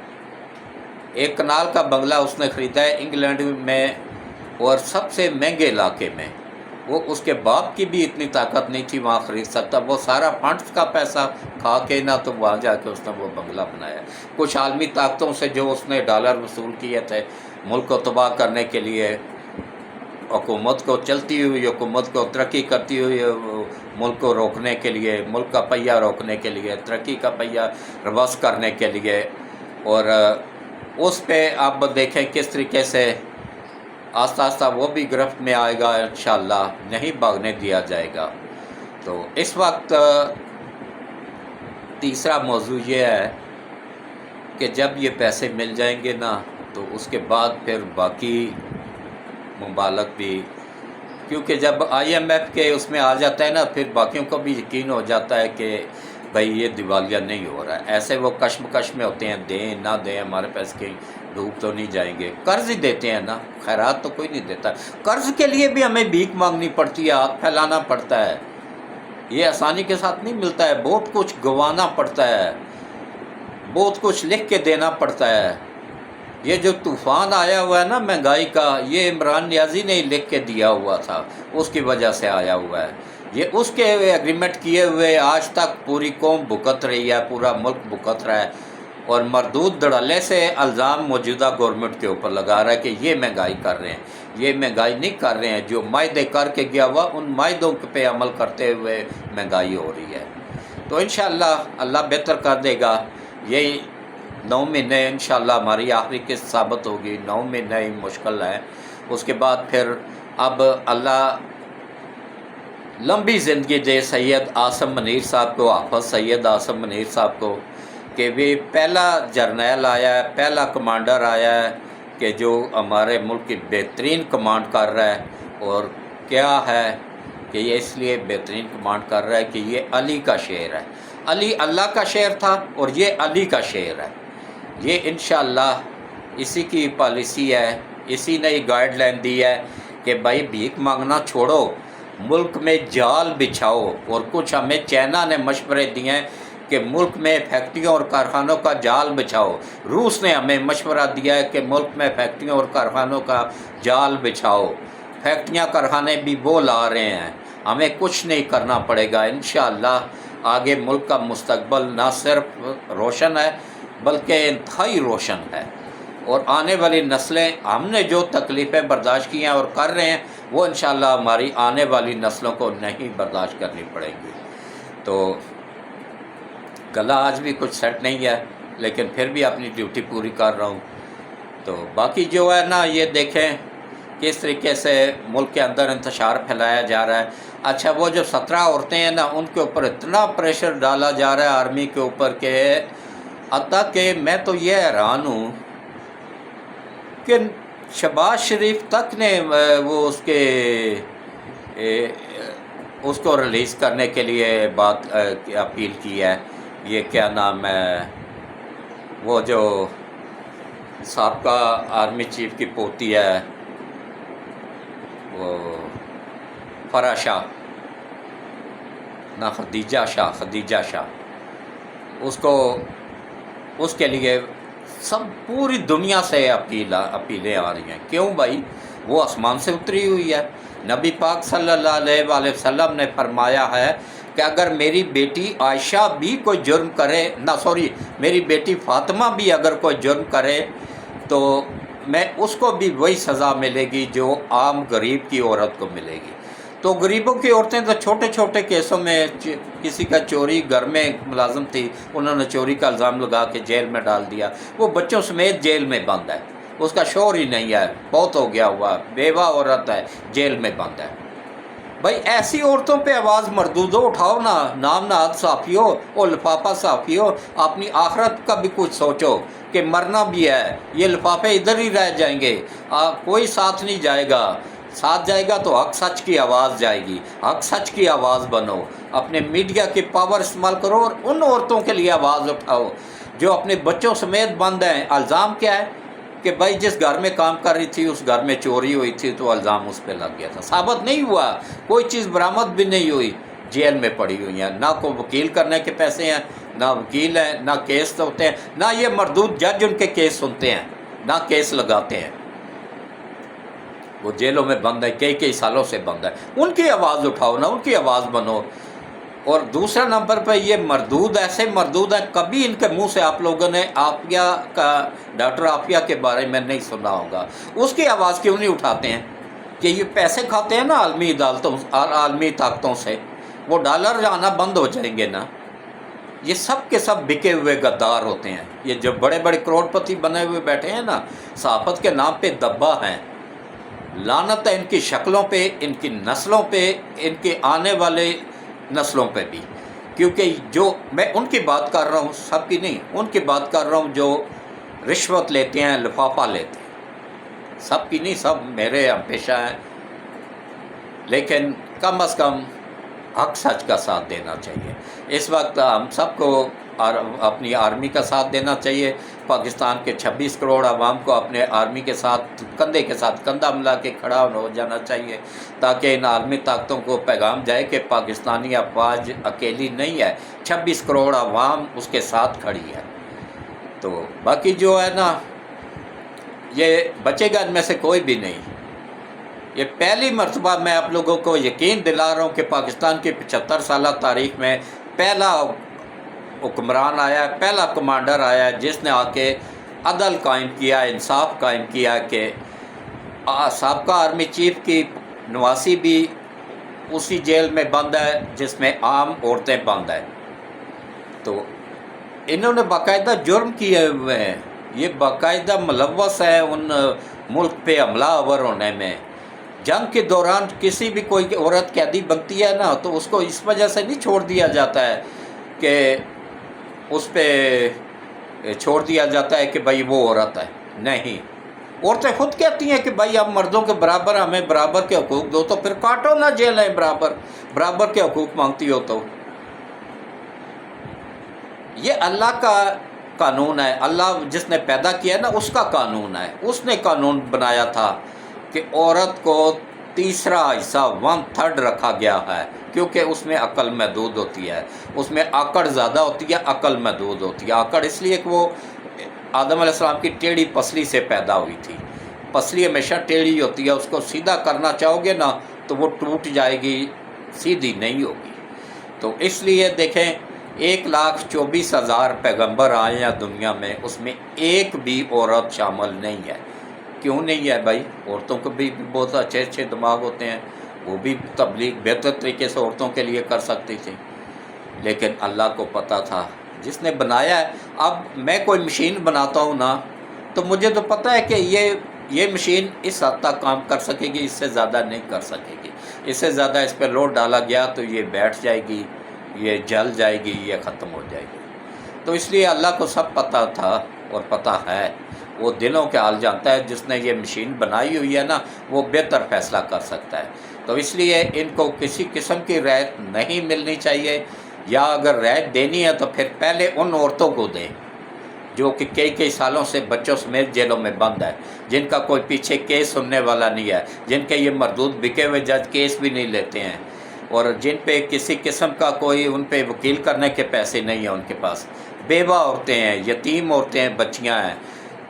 1 کنال کا بنگلہ اس نے خریدا ہے انگلینڈ میں، اور سب سے مہنگے علاقے میں۔ وہ اس کے باپ کی بھی اتنی طاقت نہیں تھی وہاں خرید سکتا، وہ سارا فنڈز کا پیسہ کھا کے نہ تو وہاں جا کے اس نے وہ بنگلہ بنایا۔ کچھ عالمی طاقتوں سے جو اس نے ڈالر وصول کیے تھے ملک کو تباہ کرنے کے لیے، حکومت کو، چلتی ہوئی حکومت کو، ترقی کرتی ہوئی ملک کو روکنے کے لیے، ملک کا پہیہ روکنے کے لیے، ترقی کا پہیہ ریورس کرنے کے لیے، اور اس پہ آپ دیکھیں کس طریقے سے آہستہ آہستہ وہ بھی گرفت میں آئے گا، انشاءاللہ نہیں بھاگنے دیا جائے گا۔ تو اس وقت تیسرا موضوع یہ ہے کہ جب یہ پیسے مل جائیں گے نا تو اس کے بعد پھر باقی ممالک بھی، کیونکہ جب IMF کے اس میں آ جاتا ہے نا، پھر باقیوں کو بھی یقین ہو جاتا ہے کہ بھائی یہ دیوالیہ نہیں ہو رہا ہے۔ ایسے وہ کشمکش میں ہوتے ہیں، دیں نہ دیں، ہمارے پیسے کہیں ڈوب تو نہیں جائیں گے، قرض ہی دیتے ہیں نا، خیرات تو کوئی نہیں دیتا۔ قرض کے لیے بھی ہمیں بھیک مانگنی پڑتی ہے، ہاتھ پھیلانا پڑتا ہے، یہ آسانی کے ساتھ نہیں ملتا ہے، بہت کچھ گنوانا پڑتا ہے، بہت کچھ لکھ کے دینا پڑتا ہے۔ یہ جو طوفان آیا ہوا ہے نا مہنگائی کا، یہ عمران نیازی نے ہی لکھ کے دیا ہوا تھا، اس کی وجہ سے آیا ہوا ہے۔ یہ اس کے ایگریمنٹ کیے ہوئے آج تک پوری قوم بھگت رہی ہے، پورا ملک بھگت رہا ہے، اور مردود دھڑلے سے الزام موجودہ گورنمنٹ کے اوپر لگا رہا ہے کہ یہ مہنگائی کر رہے ہیں۔ یہ مہنگائی نہیں کر رہے ہیں، جو معاہدے کر کے گیا ہوا ان معاہدوں پہ عمل کرتے ہوئے مہنگائی ہو رہی ہے۔ تو انشاءاللہ اللہ بہتر کر دے گا۔ یہی 9 مہینے انشاءاللہ ہماری آخری قسط ثابت ہوگی، 9 مہینے ہی مشکل ہے، اس کے بعد پھر اب اللہ لمبی زندگی دے سید عاصم منیر صاحب کو، حافظ سید عاصم منیر صاحب کو، کہ وہ پہلا جرنیل آیا ہے، پہلا کمانڈر آیا ہے کہ جو ہمارے ملک کی بہترین کمانڈ کر رہا ہے۔ اور کیا ہے کہ یہ اس لیے بہترین کمانڈ کر رہا ہے کہ یہ علی کا شعر ہے، علی اللہ کا شعر تھا اور یہ علی کا شعر ہے۔ یہ انشاءاللہ اسی کی پالیسی ہے، اسی نے گائیڈ لائن دی ہے کہ بھائی بھیک مانگنا چھوڑو، ملک میں جال بچھاؤ۔ اور کچھ ہمیں چائنا نے مشورے دیے ہیں کہ ملک میں فیکٹریوں اور کارخانوں کا جال بچھاؤ، روس نے ہمیں مشورہ دیا ہے کہ ملک میں فیکٹریوں اور کارخانوں کا جال بچھاؤ۔ فیکٹریاں کارخانے بھی وہ لا رہے ہیں، ہمیں کچھ نہیں کرنا پڑے گا انشاءاللہ۔ آگے ملک کا مستقبل نہ صرف روشن ہے بلکہ انتہائی روشن ہے، اور آنے والی نسلیں ہم نے جو تکلیفیں برداشت کی ہیں اور کر رہے ہیں وہ انشاءاللہ ہماری آنے والی نسلوں کو نہیں برداشت کرنی پڑے گی۔ تو گلا آج بھی کچھ سیٹ نہیں ہے لیکن پھر بھی اپنی ڈیوٹی پوری کر رہا ہوں۔ تو باقی جو ہے نا، یہ دیکھیں کس طریقے سے ملک کے اندر انتشار پھیلایا جا رہا ہے۔ اچھا، وہ جو 17 عورتیں ہیں نا، ان کے اوپر اتنا پریشر ڈالا جا رہا ہے آرمی کے اوپر کہ حتیٰ کہ میں تو یہ حیران ہوں کہ شہباز شریف تک نے وہ اس کو ریلیز کرنے کے لیے بات اپیل کی ہے۔ یہ کیا نام ہے، وہ جو سابقہ آرمی چیف کی پوتی ہے، وہ فرح شاہ، نہ خدیجہ شاہ، اس کے لیے سب پوری دنیا سے اپیلیں آ رہی ہیں۔ کیوں بھائی؟ وہ آسمان سے اتری ہوئی ہے۔ نبی پاک صلی اللہ علیہ وآلہ وسلم نے فرمایا ہے کہ اگر میری بیٹی عائشہ بھی کوئی جرم کرے، میری بیٹی فاطمہ بھی اگر کوئی جرم کرے تو میں اس کو بھی وہی سزا ملے گی جو عام غریب کی عورت کو ملے گی۔ تو غریبوں کی عورتیں تو چھوٹے چھوٹے کیسوں میں، کسی کا چوری، گھر میں ملازم تھی، انہوں نے چوری کا الزام لگا کے جیل میں ڈال دیا، وہ بچوں سمیت جیل میں بند ہے، اس کا شوہر ہی نہیں ہے، بہت ہو گیا ہوا، بیوہ عورت ہے، جیل میں بند ہے۔ بھائی ایسی عورتوں پہ آواز مردودو اٹھاؤ نا، نام نہاد صحافی ہو اور لفافہ صحافی ہو، اپنی آخرت کا بھی کچھ سوچو کہ مرنا بھی ہے، یہ لفافے ادھر ہی رہ جائیں گے، کوئی ساتھ نہیں جائے گا، ساتھ جائے گا تو حق سچ کی آواز جائے گی، حق سچ کی آواز بنو، اپنے میڈیا کی پاور استعمال کرو اور ان عورتوں کے لیے آواز اٹھاؤ جو اپنے بچوں سمیت بند ہیں۔ الزام کیا ہے کہ بھائی جس گھر میں کام کر رہی تھی اس گھر میں چوری ہوئی تھی تو الزام اس پہ لگ گیا تھا، ثابت نہیں ہوا، کوئی چیز برآمد بھی نہیں ہوئی، جیل میں پڑی ہوئی ہیں، نہ کوئی وکیل کرنے کے پیسے ہیں، نہ وکیل ہیں، نہ کیس ہوتے ہیں، نہ یہ مردود جج ان کے کیس سنتے ہیں، نہ کیس لگاتے ہیں، وہ جیلوں میں بند ہے، کئی سالوں سے بند ہے۔ ان کی آواز اٹھاؤ نا، ان کی آواز بنو۔ اور دوسرا نمبر پہ یہ مردود ایسے مردود ہیں، کبھی ان کے منہ سے آپ لوگوں نے عافیہ کا، ڈاکٹر عافیہ کے بارے میں نہیں سنا ہوگا، اس کی آواز کیوں نہیں اٹھاتے ہیں کہ یہ پیسے کھاتے ہیں نا عالمی عدالتوں، عالمی طاقتوں سے، وہ ڈالر آنا بند ہو جائیں گے نا۔ یہ سب کے سب بکے ہوئے غدار ہوتے ہیں، یہ جو بڑے بڑے کروڑ پتی بنے ہوئے بیٹھے ہیں نا، صحافت کے نام پہ دبا ہیں۔ لعنت ہے ان کی شکلوں پہ، ان کی نسلوں پہ، ان کے آنے والے نسلوں پہ بھی، کیونکہ جو میں ان کی بات کر رہا ہوں، سب کی نہیں، ان کی بات کر رہا ہوں جو رشوت لیتے ہیں، لفافہ لیتے ہیں، سب کی نہیں، سب میرے ہم پیشہ ہیں، لیکن کم از کم حق سچ کا ساتھ دینا چاہیے۔ اس وقت ہم سب کو اپنی آرمی کا ساتھ دینا چاہیے، پاکستان کے 26 کروڑ عوام کو اپنے آرمی کے ساتھ کندھے کے ساتھ کندھا ملا کے کھڑا ہو جانا چاہیے، تاکہ ان عالمی طاقتوں کو پیغام جائے کہ پاکستانی افواج اکیلی نہیں ہے، 26 کروڑ عوام اس کے ساتھ کھڑی ہے۔ تو باقی جو ہے نا، یہ بچے گا ان میں سے کوئی بھی نہیں، یہ پہلی مرتبہ میں آپ لوگوں کو یقین دلا رہا ہوں کہ پاکستان کی 75 سالہ تاریخ میں پہلا حکمران آیا ہے، پہلا کمانڈر آیا ہے جس نے آ کے عدل قائم کیا، انصاف قائم کیا کہ سابقہ آرمی چیف کی نواسی بھی اسی جیل میں بند ہے جس میں عام عورتیں بند ہیں۔ تو انہوں نے باقاعدہ جرم کیے ہوئے ہیں، یہ باقاعدہ ملوث ہے ان ملک پہ حملہ آور ہونے میں۔ جنگ کے دوران کسی بھی کوئی عورت قیدی بنتی ہے نا تو اس کو اس وجہ سے نہیں چھوڑ دیا جاتا ہے کہ اس پہ چھوڑ دیا جاتا ہے کہ بھائی وہ عورت ہے، نہیں، عورتیں خود کہتی ہیں کہ بھائی اب مردوں کے برابر ہمیں برابر کے حقوق دو، تو پھر کاٹو نہ جیلیں، برابر کے حقوق مانگتی ہو تو۔ یہ اللہ کا قانون ہے، اللہ جس نے پیدا کیا ہے نا اس کا قانون ہے، اس نے قانون بنایا تھا کہ عورت کو تیسرا حصہ 1/3 رکھا گیا ہے، کیونکہ اس میں عقل محدود ہوتی ہے، اس میں آکڑ زیادہ ہوتی ہے، عقل محدود ہوتی ہے۔ آکڑ اس لیے کہ وہ آدم علیہ السلام کی ٹیڑھی پسلی سے پیدا ہوئی تھی، پسلی ہمیشہ ٹیڑھی ہوتی ہے، اس کو سیدھا کرنا چاہو گے نا تو وہ ٹوٹ جائے گی، سیدھی نہیں ہوگی۔ تو اس لیے دیکھیں 1,24,000 پیغمبر آئے ہیں دنیا میں، اس میں ایک بھی عورت شامل نہیں ہے۔ کیوں نہیں ہے بھائی؟ عورتوں کو بھی بہت اچھے اچھے دماغ ہوتے ہیں، وہ بھی تبلیغ بہتر طریقے سے عورتوں کے لیے کر سکتی تھی، لیکن اللہ کو پتہ تھا جس نے بنایا ہے۔ اب میں کوئی مشین بناتا ہوں نا تو مجھے تو پتہ ہے کہ یہ مشین اس حد تک کام کر سکے گی، اس سے زیادہ نہیں کر سکے گی، اس سے زیادہ اس پہ لوڈ ڈالا گیا تو یہ بیٹھ جائے گی، یہ جل جائے گی، یہ ختم ہو جائے گی۔ تو اس لیے اللہ کو سب پتہ تھا اور پتہ ہے، وہ دلوں کے حال جانتا ہے، جس نے یہ مشین بنائی ہوئی ہے نا وہ بہتر فیصلہ کر سکتا ہے۔ تو اس لیے ان کو کسی قسم کی رعایت نہیں ملنی چاہیے، یا اگر رعایت دینی ہے تو پھر پہلے ان عورتوں کو دیں جو کہ کئی سالوں سے بچوں سمیت جیلوں میں بند ہے، جن کا کوئی پیچھے کیس سننے والا نہیں ہے، جن کے یہ مردود بکے ہوئے جج کیس بھی نہیں لیتے ہیں، اور جن پہ کسی قسم کا کوئی ان پہ وکیل کرنے کے پیسے نہیں ہیں ان کے پاس، بیوہ عورتیں ہیں، یتیم عورتیں ہیں، بچیاں ہیں۔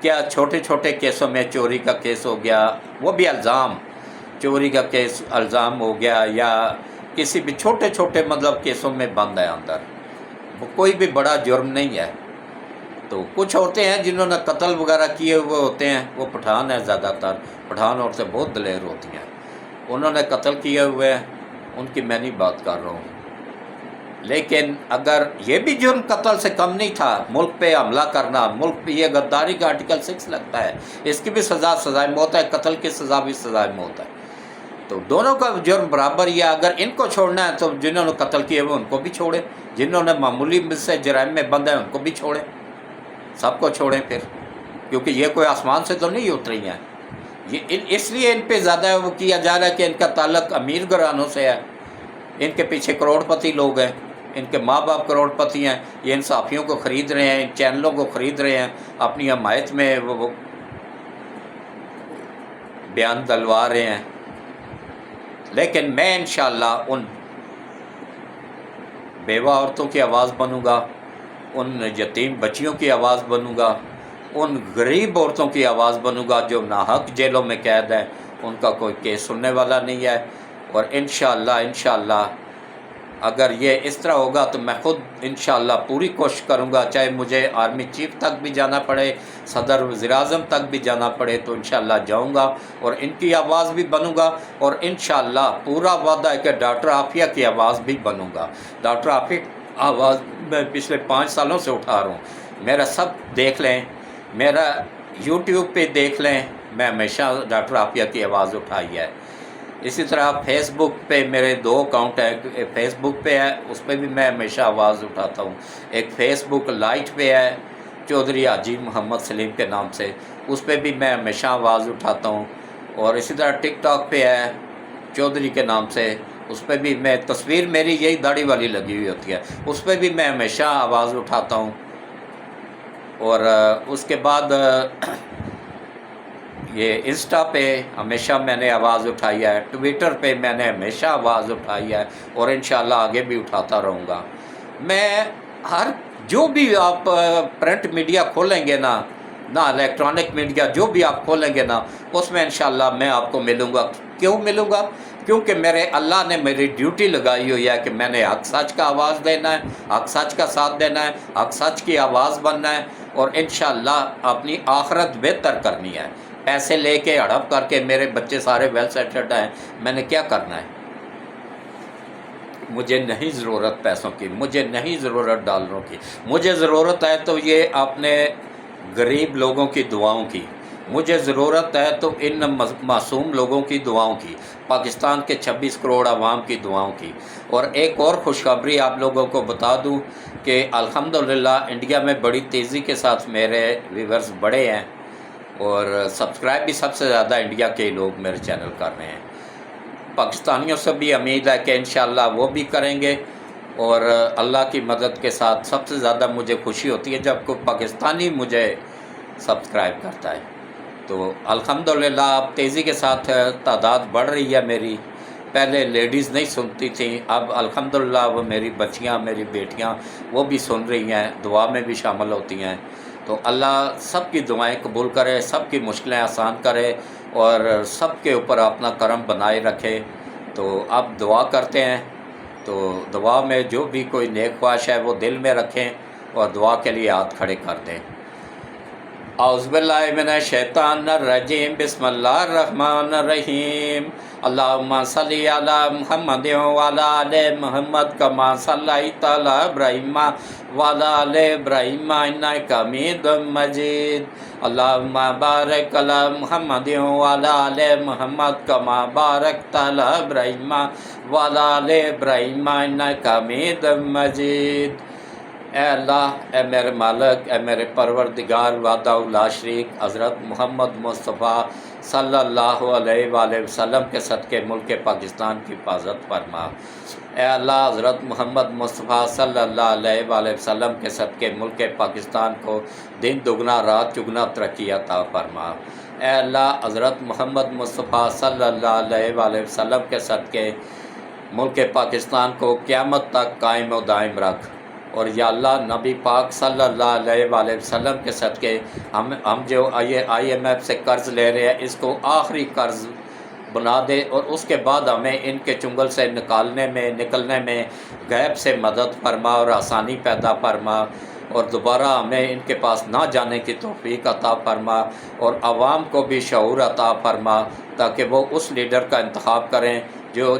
کیا چھوٹے چھوٹے کیسوں میں چوری کا کیس ہو گیا، وہ بھی الزام، چوری کا کیس الزام ہو گیا، یا کسی بھی چھوٹے چھوٹے مطلب کیسوں میں بند ہے اندر، وہ کوئی بھی بڑا جرم نہیں ہے۔ تو کچھ عورتیں ہیں جنہوں نے قتل وغیرہ کیے ہوئے ہوتے ہیں، وہ پٹھان ہیں، زیادہ تر پٹھان عورتیں بہت دلیر ہوتی ہیں، انہوں نے قتل کیے ہوئے ہیں، ان کی میں نہیں بات کر رہا ہوں۔ لیکن اگر یہ بھی جرم قتل سے کم نہیں تھا، ملک پہ حملہ کرنا، ملک پہ یہ غداری کا آرٹیکل 6 لگتا ہے، اس کی بھی سزائے موت ہے، قتل کی سزا بھی سزائے موت ہے۔ تو دونوں کا جرم برابر ہی ہے۔ اگر ان کو چھوڑنا ہے تو جنہوں نے قتل کیے ہوئے ان کو بھی چھوڑیں، جنہوں نے معمولی سے جرائم میں بند ہیں ان کو بھی چھوڑیں، سب کو چھوڑیں پھر، کیونکہ یہ کوئی آسمان سے تو نہیں اتری ہیں۔ یہ اس لیے ان پہ زیادہ وہ کیا جا رہا ہے کہ ان کا تعلق امیر گھرانوں سے ہے، ان کے پیچھے کروڑ پتی لوگ ہیں، ان کے ماں باپ کروڑ پتی ہیں، یہ ان صحافیوں کو خرید رہے ہیں، ان چینلوں کو خرید رہے ہیں، اپنی حمایت میں وہ بیان دلوا رہے ہیں۔ لیکن میں انشاءاللہ ان بیوہ عورتوں کی آواز بنوں گا، ان یتیم بچیوں کی آواز بنوں گا، ان غریب عورتوں کی آواز بنوں گا جو ناحق جیلوں میں قید ہیں، ان کا کوئی کیس سننے والا نہیں ہے۔ اور انشاءاللہ اگر یہ اس طرح ہوگا تو میں خود انشاءاللہ پوری کوشش کروں گا، چاہے مجھے آرمی چیف تک بھی جانا پڑے، صدر وزیر اعظم تک بھی جانا پڑے تو انشاءاللہ جاؤں گا اور ان کی آواز بھی بنوں گا، اور انشاءاللہ پورا وعدہ ہے کہ ڈاکٹر عافیہ کی آواز بھی بنوں گا۔ ڈاکٹر عافیہ آواز میں پچھلے 5 سالوں سے اٹھا رہا ہوں، میرا سب دیکھ لیں، میرا یوٹیوب پہ دیکھ لیں، میں ہمیشہ ڈاکٹر عافیہ کی آواز اٹھائی ہے۔ اسی طرح فیس بک پہ میرے 2 اکاؤنٹ ہیں، فیس بک پہ ہے، اس پہ بھی میں ہمیشہ آواز اٹھاتا ہوں، ایک فیس بک لائٹ پہ ہے چودھری حاجی محمد سلیم کے نام سے، اس پہ بھی میں ہمیشہ آواز اٹھاتا ہوں، اور اسی طرح ٹک ٹاک پہ ہے چودھری کے نام سے، اس پہ بھی میں تصویر میری یہی داڑھی والی لگی ہوئی ہوتی ہے، اس پہ بھی میں ہمیشہ آواز اٹھاتا ہوں۔ اور اس کے بعد یہ انسٹا پہ ہمیشہ میں نے آواز اٹھائی ہے، ٹویٹر پہ میں نے ہمیشہ آواز اٹھائی ہے، اور انشاءاللہ آگے بھی اٹھاتا رہوں گا۔ میں ہر جو بھی آپ پرنٹ میڈیا کھولیں گے نا الیکٹرانک میڈیا جو بھی آپ کھولیں گے نا، اس میں انشاءاللہ میں آپ کو ملوں گا کیوں ملوں گا؟ کیونکہ میرے اللہ نے میری ڈیوٹی لگائی ہوئی ہے کہ میں نے حق سچ کا آواز دینا ہے، حق سچ کا ساتھ دینا ہے، حق سچ کی آواز بننا ہے، اور انشاءاللہ اپنی آخرت بہتر کرنی ہے۔ پیسے لے کے ہڑپ کر کے میرے بچے سارے ویل سیٹلڈ ہیں، میں نے کیا کرنا ہے؟ مجھے نہیں ضرورت پیسوں کی، مجھے نہیں ضرورت ڈالروں کی، مجھے ضرورت ہے تو یہ اپنے غریب لوگوں کی دعاؤں کی، مجھے ضرورت ہے تو ان معصوم لوگوں کی دعاؤں کی، پاکستان کے 26 کروڑ عوام کی دعاؤں کی۔ اور ایک اور خوشخبری آپ لوگوں کو بتا دوں کہ الحمدللہ انڈیا میں بڑی تیزی کے ساتھ میرے ویورز بڑھے ہیں، اور سبسکرائب بھی سب سے زیادہ انڈیا کے لوگ میرے چینل کر رہے ہیں۔ پاکستانیوں سے بھی امید ہے کہ انشاءاللہ وہ بھی کریں گے، اور اللہ کی مدد کے ساتھ سب سے زیادہ مجھے خوشی ہوتی ہے جب کوئی پاکستانی مجھے سبسکرائب کرتا ہے۔ تو الحمدللہ اب تیزی کے ساتھ تعداد بڑھ رہی ہے میری۔ پہلے لیڈیز نہیں سنتی تھیں، اب الحمدللہ وہ میری بچیاں، میری بیٹیاں وہ بھی سن رہی ہیں، دعا میں بھی شامل ہوتی ہیں۔ تو اللہ سب کی دعائیں قبول کرے، سب کی مشکلیں آسان کرے، اور سب کے اوپر اپنا کرم بنائے رکھے۔ تو اب دعا کرتے ہیں، تو دعا میں جو بھی کوئی نیک خواہش ہے وہ دل میں رکھیں اور دعا کے لیے ہاتھ کھڑے کر دیں۔ اعوذ باللہ من الشیطان الرجیم، بسم اللہ الرحمن الرحیم، اللہم صلی علی محمد وعلی آل محمد کما صلیت علی ابراہیم وعلی آل ابراہیم انک حمید مجید، اللہم بارک علی محمد وعلی آل محمد کما بارکت علی ابراہیم وعلی آل ابراہیم انک حمید مجید۔ اے اللہ، اے میرے مالک، اے میرے پروردگار وحدہ لا شریک، حضرت محمد مصطفیٰ صلی اللہ علیہ وآلہ وسلم کے صدقے ملک پاکستان کی حفاظت فرما۔ اے اللہ، حضرت محمد مصطفیٰ صلی اللہ علیہ وآلہ وسلم کے صدقے ملک پاکستان کو دن دگنا رات چگنا ترقی عطا فرما۔ اے اللہ، حضرت محمد مصطفیٰ صلی اللہ علیہ وآلہ وسلم کے صدقے ملک پاکستان کو قیامت تک قائم و دائم رکھ۔ اور یا اللہ، نبی پاک صلی اللہ علیہ وآلہ وسلم کے صدقے ہم جو IMF سے قرض لے رہے ہیں اس کو آخری قرض بنا دے، اور اس کے بعد ہمیں ان کے چنگل سے نکلنے میں غیب سے مدد فرما اور آسانی پیدا فرما، اور دوبارہ ہمیں ان کے پاس نہ جانے کی توفیق عطا فرما، اور عوام کو بھی شعور عطا فرما تاکہ وہ اس لیڈر کا انتخاب کریں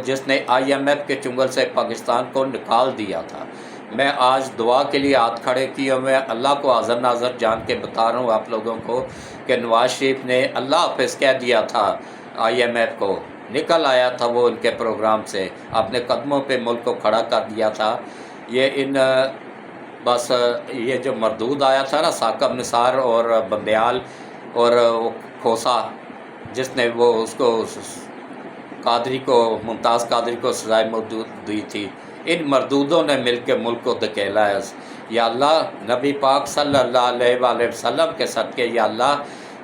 جس نے IMF کے چنگل سے پاکستان کو نکال دیا تھا۔ میں آج دعا کے لیے ہاتھ کھڑے کیے ہوئے اللہ کو حاضر ناظر جان کے بتا رہا ہوں آپ لوگوں کو کہ نواز شریف نے اللہ حافظ کہہ دیا تھا IMF کو، نکل آیا تھا وہ ان کے پروگرام سے، اپنے قدموں پہ ملک کو کھڑا کر دیا تھا۔ بس یہ جو مردود آیا تھا نا، ثاقب نثار اور بندیال اور کھوسا، جس نے وہ اس کو ممتاز قادری کو سزائے موت دی تھی، ان مردودوں نے مل کے ملک کو دھکیلا ہے۔ یا اللہ، نبی پاک صلی اللہ علیہ وآلہ وسلم کے صدقے یا اللہ،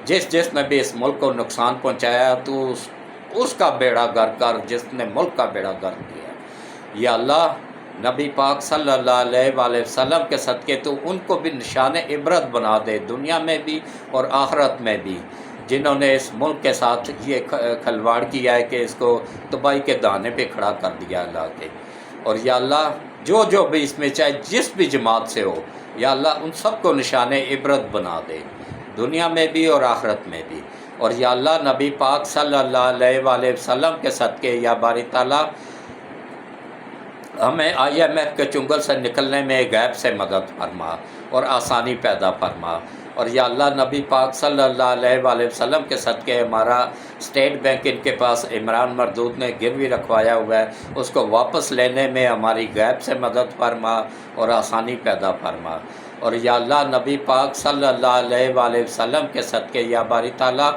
جس نے بھی اس ملک کو نقصان پہنچایا تو اس کا بیڑا غرق کر، جس نے ملک کا بیڑا غرق کیا۔ یا اللہ، نبی پاک صلی اللہ علیہ وآلہ وسلم کے صدقے تو ان کو بھی نشان عبرت بنا دے، دنیا میں بھی اور آخرت میں بھی، جنہوں نے اس ملک کے ساتھ یہ کھلواڑ کیا ہے کہ اس کو تباہی کے دانے پہ کھڑا کر دیا اللہ کے۔ اور یا اللہ، جو بھی اس میں چاہے جس بھی جماعت سے ہو، یا اللہ ان سب کو نشان عبرت بنا دے، دنیا میں بھی اور آخرت میں بھی۔ اور یا اللہ، نبی پاک صلی اللہ علیہ وآلہ وسلم کے صدقے یا باری تعالیٰ ہمیں IMF کے چنگل سے نکلنے میں غیب سے مدد فرما اور آسانی پیدا فرما۔ اور یا اللہ، نبی پاک صلی اللہ علیہ وآلہ وسلم کے صدقے ہمارا اسٹیٹ بینک ان کے پاس عمران مردود نے گروی رکھوایا ہوا ہے، اس کو واپس لینے میں ہماری غیب سے مدد فرما اور آسانی پیدا فرما۔ اور یا اللہ، نبی پاک صلی اللہ علیہ وآلہ وسلم کے صدقے یا باری تعالیٰ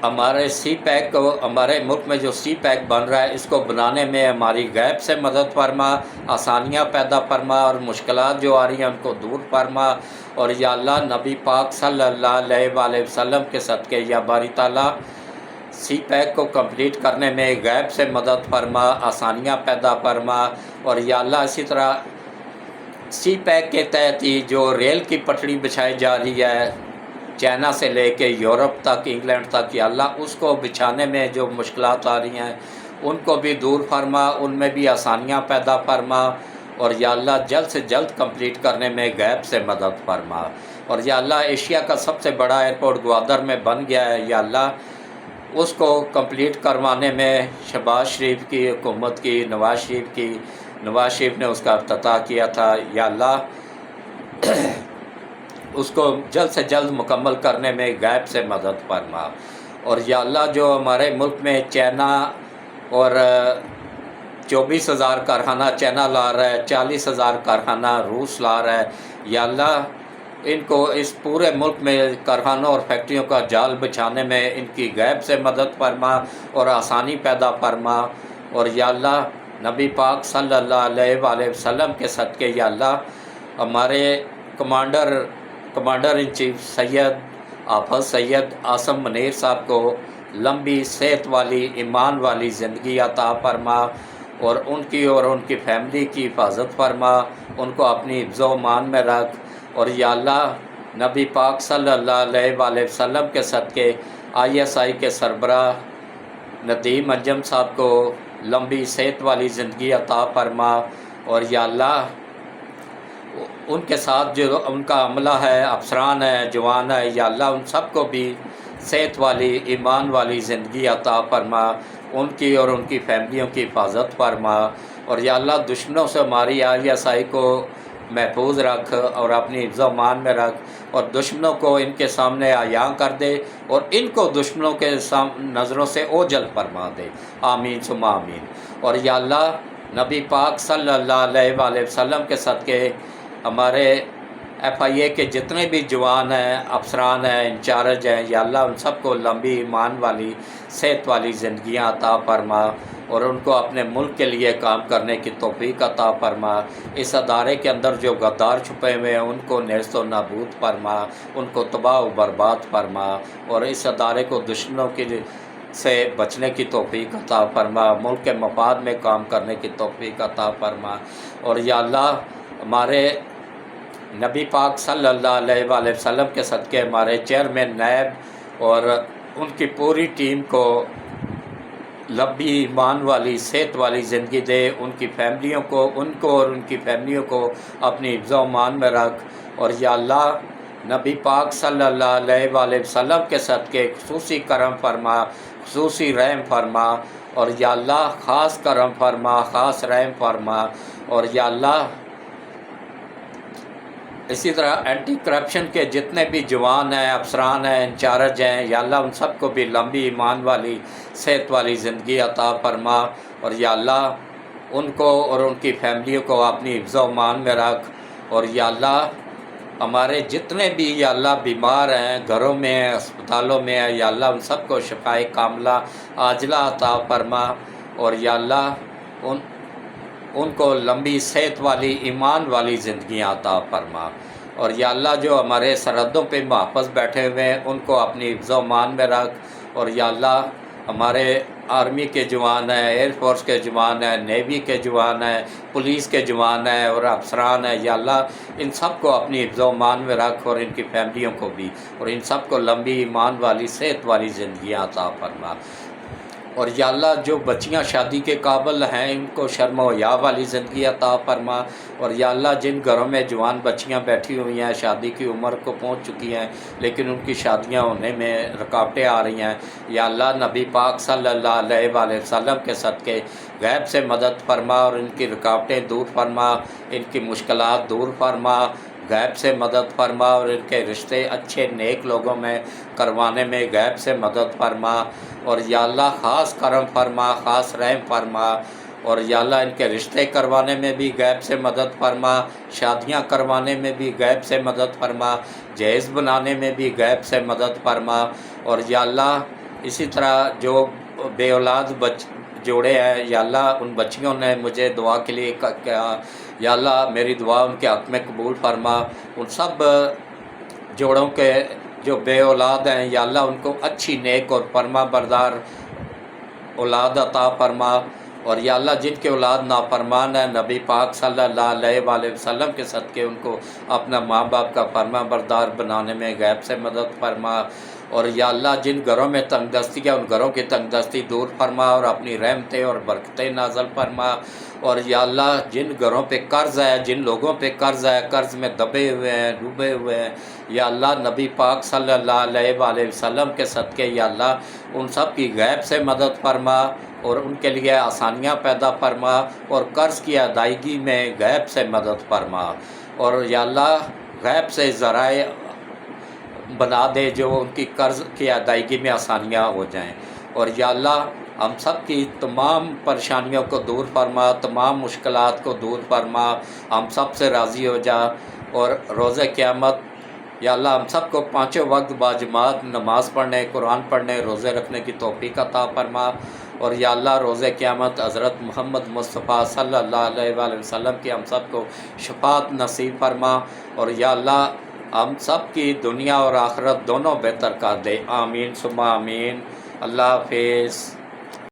ہمارے CPEC کو، ہمارے ملک میں جو CPEC بن رہا ہے اس کو بنانے میں ہماری غیب سے مدد فرما، آسانیاں پیدا فرما، اور مشکلات جو آ رہی ہیں ان کو دور فرما۔ اور یا اللہ، نبی پاک صلی اللہ علیہ وآلہ وسلم کے صدقے یا باری تعالیٰ CPEC کو کمپلیٹ کرنے میں غیب سے مدد فرما، آسانیاں پیدا فرما۔ اور یا اللہ، اسی طرح CPEC کے تحت ہی جو ریل کی پٹڑی بچھائی جا رہی ہے چائنا سے لے کے یورپ تک، انگلینڈ تک، یا اللہ اس کو بچھانے میں جو مشکلات آ رہی ہیں ان کو بھی دور فرما، ان میں بھی آسانیاں پیدا فرما، اور یا اللہ جلد سے جلد کمپلیٹ کرنے میں غیب سے مدد فرما۔ اور یا اللہ ایشیا کا سب سے بڑا ایئرپورٹ گوادر میں بن گیا ہے، یا اللہ اس کو کمپلیٹ کروانے میں شہباز شریف کی حکومت کی، نواز شریف نے اس کا افتتاح کیا تھا، یا اللہ اس کو جلد سے جلد مکمل کرنے میں غیب سے مدد فرما۔ اور یا اللہ جو ہمارے ملک میں چائنا اور 24,000 کارخانہ چائنا لا رہا ہے، 40,000 کارخانہ روس لا رہا ہے، یا اللہ ان کو اس پورے ملک میں کارخانوں اور فیکٹریوں کا جال بچھانے میں ان کی غیب سے مدد فرما اور آسانی پیدا فرما۔ اور یا اللہ نبی پاک صلی اللہ علیہ وآلہ وسلم کے صدقے یا اللہ ہمارے کمانڈر ان چیف سید حافظ سید عاصم منیر صاحب کو لمبی صحت والی ایمان والی زندگی عطا فرما، اور ان کی فیملی کی حفاظت فرما، ان کو اپنی حفظ و امان میں رکھ۔ اور یا اللہ نبی پاک صلی اللہ علیہ وآلہ وسلم کے صدقے ISI کے سربراہ ندیم انجم صاحب کو لمبی صحت والی زندگی عطا فرما، اور یا اللہ ان کے ساتھ جو ان کا عملہ ہے، افسران ہے، جوان ہے، یا اللہ ان سب کو بھی صحت والی ایمان والی زندگی عطا فرما، ان کی اور ان کی فیملیوں کی حفاظت فرما۔ اور یا اللہ دشمنوں سے ہماری ISI کو محفوظ رکھ اور اپنی حفظ و امان میں رکھ، اور دشمنوں کو ان کے سامنے عیاں کر دے، اور ان کو دشمنوں کے نظروں سے اوجھل فرما دے، آمین ثم آمین۔ اور یا اللہ نبی پاک صلی اللہ علیہ وآلہ وسلم کے صدقے ہمارے FIA کے جتنے بھی جوان ہیں، افسران ہیں، انچارج ہیں، یا اللہ ان سب کو لمبی ایمان والی صحت والی زندگیاں عطا فرما، اور ان کو اپنے ملک کے لیے کام کرنے کی توفیق عطا فرما۔ اس ادارے کے اندر جو غدار چھپے ہوئے ہیں ان کو نیست و نابود فرما، ان کو تباہ و برباد فرما، اور اس ادارے کو دشمنوں سے بچنے کی توفیق عطا فرما، ملک کے مفاد میں کام کرنے کی توفیق عطا فرما۔ اور یا اللہ ہمارے نبی پاک صلی اللہ علیہ وآلہ وسلم کے صدقے ہمارے چیئرمین نیب اور ان کی پوری ٹیم کو لمبی ایمان والی صحت والی زندگی دے، ان کی فیملیوں کو اور ان کی فیملیوں کو اپنی حفظ و امان میں رکھ۔ اور یا اللہ نبی پاک صلی اللہ علیہ وآلہ وسلم کے صدقے خصوصی کرم فرما، خصوصی رحم فرما، اور یا اللہ خاص کرم فرما، خاص رحم فرما۔ اور یا اللہ اسی طرح اینٹی کرپشن کے جتنے بھی جوان ہیں، افسران ہیں، انچارج ہیں، یا اللہ ان سب کو بھی لمبی ایمان والی صحت والی زندگی عطا فرما، اور یا اللہ ان کو اور ان کی فیملیوں کو اپنی حفظ و امان میں رکھ۔ اور یا اللہ ہمارے جتنے بھی یا اللہ بیمار ہیں، گھروں میں ہیں، اسپتالوں میں ہیں، یا اللہ ان سب کو شفائے کاملہ عاجلہ عطا فرما، اور یا اللہ ان کو لمبی صحت والی ایمان والی زندگیاں عطا فرما۔ اور یا اللہ جو ہمارے سرحدوں پہ محافظ بیٹھے ہوئے ہیں ان کو اپنی حفظ و امان میں رکھ۔ اور یا اللہ ہمارے آرمی کے جوان ہیں، ایئر فورس کے جوان ہیں، نیوی کے جوان ہیں، پولیس کے جوان ہیں اور افسران ہیں، یا اللہ ان سب کو اپنی حفظ و امان میں رکھ، اور ان کی فیملیوں کو بھی، اور ان سب کو لمبی ایمان والی صحت والی زندگیاں عطا فرما۔ اور یا اللہ جو بچیاں شادی کے قابل ہیں ان کو شرم و حیا والی زندگی عطا فرما۔ اور یا اللہ جن گھروں میں جوان بچیاں بیٹھی ہوئی ہیں، شادی کی عمر کو پہنچ چکی ہیں لیکن ان کی شادیاں ہونے میں رکاوٹیں آ رہی ہیں، یا اللہ نبی پاک صلی اللہ علیہ وآلہ وسلم کے صدقے غیب سے مدد فرما، اور ان کی رکاوٹیں دور فرما، ان کی مشکلات دور فرما، غیب سے مدد فرما، اور ان کے رشتے اچھے نیک لوگوں میں کروانے میں غیب سے مدد فرما۔ اور یا اللہ خاص کرم فرما، خاص رحم فرما، اور یا اللہ ان کے رشتے کروانے میں بھی غیب سے مدد فرما، شادیاں کروانے میں بھی غیب سے مدد فرما، جہیز بنانے میں بھی غیب سے مدد فرما۔ اور یا اللہ اسی طرح جو بے اولاد جوڑے ہیں، یا اللہ ان بچیوں نے مجھے دعا کے لیے کہا، یا اللہ میری دعا ان کے حق میں قبول فرما۔ ان سب جوڑوں کے جو بے اولاد ہیں، یا اللہ ان کو اچھی نیک اور فرما بردار اولاد عطا فرما۔ اور یا اللہ جن کے اولاد نافرمان ہے، نبی پاک صلی اللہ علیہ وآلہ وسلم کے صدقے ان کو اپنا ماں باپ کا فرما بردار بنانے میں غیب سے مدد فرما، اور یا اللہ جن گھروں میں تنگ دستی ہے ان گھروں کی تنگ دستی دور فرما اور اپنی رحمتیں اور برکتیں نازل فرما، اور یا اللہ جن گھروں پہ قرض ہے، جن لوگوں پہ قرض ہے، قرض میں دبے ہوئے ہیں، ڈوبے ہوئے ہیں، یا اللہ نبی پاک صلی اللہ علیہ وآلہ وسلم کے صدقے یا اللہ ان سب کی غیب سے مدد فرما اور ان کے لیے آسانیاں پیدا فرما، اور قرض کی ادائیگی میں غیب سے مدد فرما، اور یا اللہ غیب سے ذرائع بنا دے جو ان کی قرض کی ادائیگی میں آسانیاں ہو جائیں، اور یا اللہ ہم سب کی تمام پریشانیوں کو دور فرما، تمام مشکلات کو دور فرما، ہم سب سے راضی ہو جا، اور روز قیامت یا اللہ ہم سب کو پانچوں وقت باجماعت نماز پڑھنے، قرآن پڑھنے، روزے رکھنے کی توفیق عطا فرما، اور یا اللہ روز قیامت حضرت محمد مصطفیٰ صلی اللہ علیہ وآلہ وسلم کی ہم سب کو شفاعت نصیب فرما، اور یا اللہ ہم سب کی دنیا اور آخرت دونوں بہتر کر دے، آمین ثم آمین۔ اللہ حافظ۔